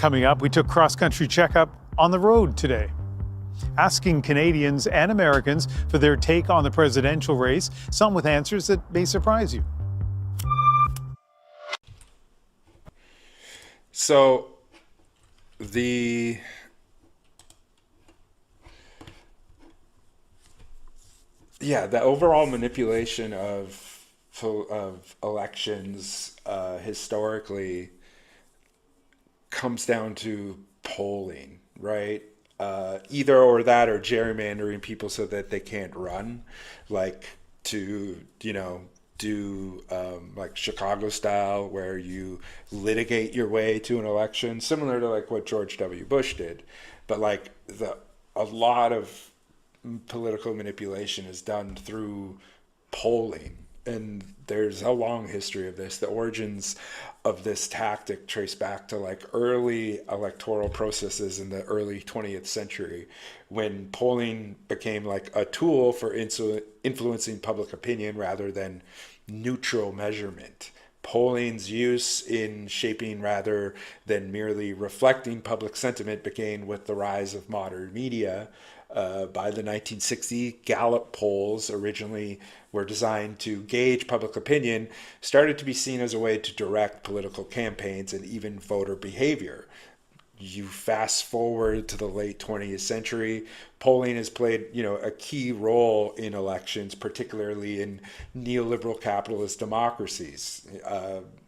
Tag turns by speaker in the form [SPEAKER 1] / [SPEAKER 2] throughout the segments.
[SPEAKER 1] Coming up, we took cross-country checkup on the road today, asking Canadians and Americans for their take on the presidential race, some with answers that may surprise you.
[SPEAKER 2] So the overall manipulation of elections historically comes down to polling, right? Either or that, or gerrymandering people so that they can't run, like to do like Chicago style, where you litigate your way to an election, similar to like what George W. Bush did. But like a lot of political manipulation is done through polling, and there's a long history of this. The origins of this tactic trace back to like early electoral processes in the early 20th century, when polling became like a tool for influencing public opinion rather than neutral measurement. Polling's use in shaping rather than merely reflecting public sentiment began with the rise of modern media. By the 1960s, Gallup polls, originally were designed to gauge public opinion, started to be seen as a way to direct political campaigns and even voter behavior. You fast forward to the late 20th century, polling has played, a key role in elections, particularly in neoliberal capitalist democracies.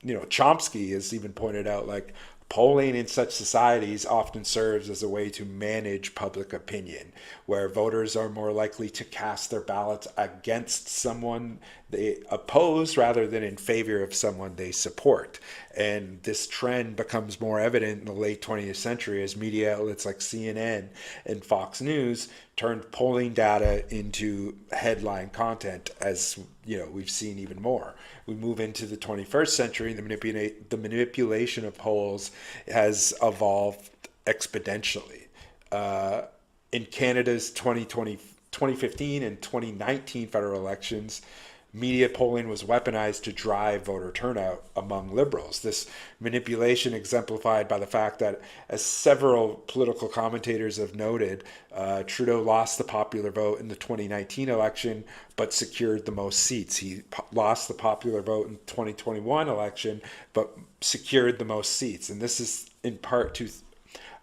[SPEAKER 2] Chomsky has even pointed out, like, polling in such societies often serves as a way to manage public opinion, where voters are more likely to cast their ballots against someone they oppose rather than in favor of someone they support. And this trend becomes more evident in the late 20th century as media outlets like CNN and Fox News turned polling data into headline content, as we've seen even more. We move into the 21st century, the manipulation of polls has evolved exponentially. In Canada's 2015 and 2019 federal elections, media polling was weaponized to drive voter turnout among Liberals. This manipulation exemplified by the fact that, as several political commentators have noted, Trudeau lost the popular vote in the 2019 election, but secured the most seats. He lost the popular vote in the 2021 election, but secured the most seats. And this is in part to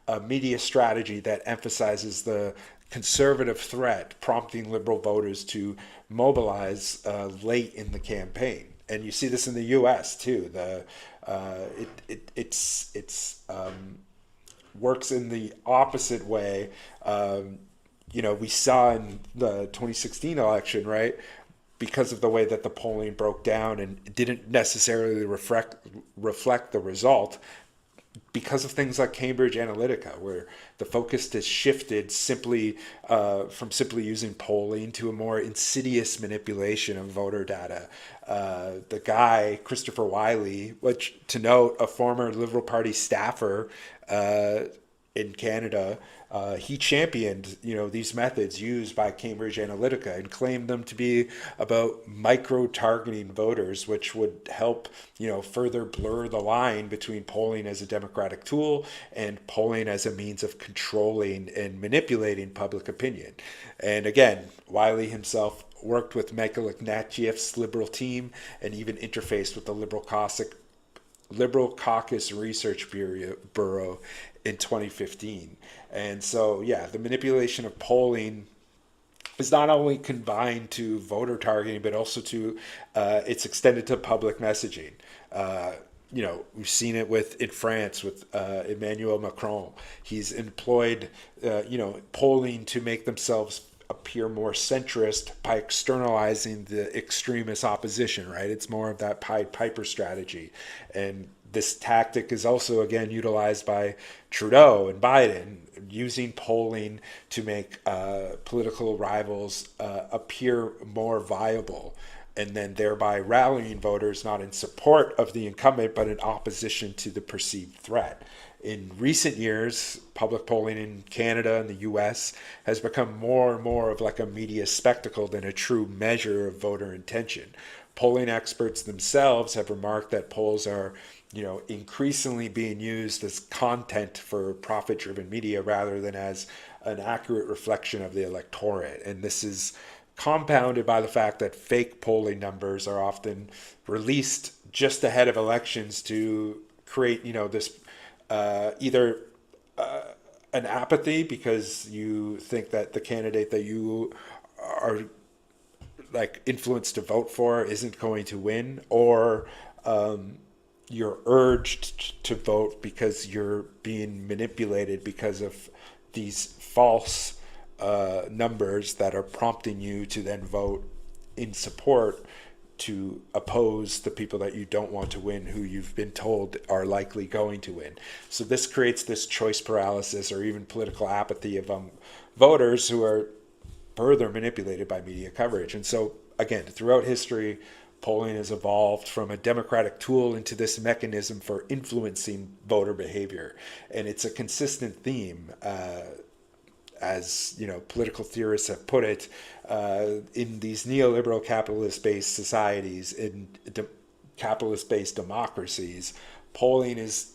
[SPEAKER 2] a media strategy that emphasizes the conservative threat, prompting Liberal voters to mobilize late in the campaign. And you see this in the U.S. too. It's works in the opposite way. We saw in the 2016 election, right? Because of the way that the polling broke down and didn't necessarily reflect the result, because of things like Cambridge Analytica, where the focus has shifted from simply using polling to a more insidious manipulation of voter data. The guy, Christopher Wylie, which, to note, a former Liberal Party staffer in Canada, he championed, these methods used by Cambridge Analytica and claimed them to be about micro-targeting voters, which would help, further blur the line between polling as a democratic tool and polling as a means of controlling and manipulating public opinion. And again, Wylie himself worked with Michael Ignatieff's Liberal team and even interfaced with the Liberal Caucus Research Bureau in 2015. And so, the manipulation of polling is not only confined to voter targeting, but also to it's extended to public messaging. We've seen it in France with Emmanuel Macron. He's employed, polling to make themselves appear more centrist by externalizing the extremist opposition, right? It's more of that Pied Piper strategy. And this tactic is also, again, utilized by Trudeau and Biden, using polling to make political rivals appear more viable, and then thereby rallying voters not in support of the incumbent, but in opposition to the perceived threat. In recent years, public polling in Canada and the US has become more and more of like a media spectacle than a true measure of voter intention. polling experts themselves have remarked that polls are, increasingly being used as content for profit-driven media rather than as an accurate reflection of the electorate. And this is compounded by the fact that fake polling numbers are often released just ahead of elections to create, this either an apathy because you think that the candidate that you are like influenced to vote for isn't going to win, or you're urged to vote because you're being manipulated because of these false numbers that are prompting you to then vote in support to oppose the people that you don't want to win, who you've been told are likely going to win. So this creates this choice paralysis or even political apathy among voters who are further manipulated by media coverage. And so, again, throughout history, polling has evolved from a democratic tool into this mechanism for influencing voter behavior. And it's a consistent theme, as political theorists have put it, in these neoliberal capitalist-based societies, in capitalist-based democracies, polling is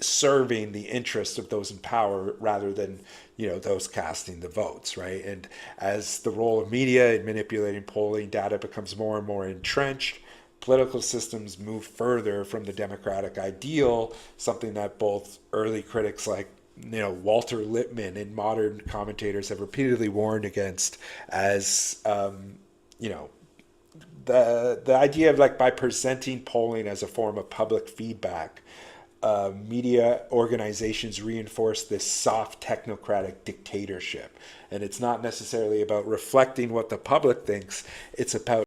[SPEAKER 2] serving the interest of those in power rather than those casting the votes, right? And as the role of media in manipulating polling data becomes more and more entrenched, political systems move further from the democratic ideal, something that both early critics like Walter Lippmann and modern commentators have repeatedly warned against, as the idea of by presenting polling as a form of public feedback, media organizations reinforce this soft technocratic dictatorship. And it's not necessarily about reflecting what the public thinks, it's about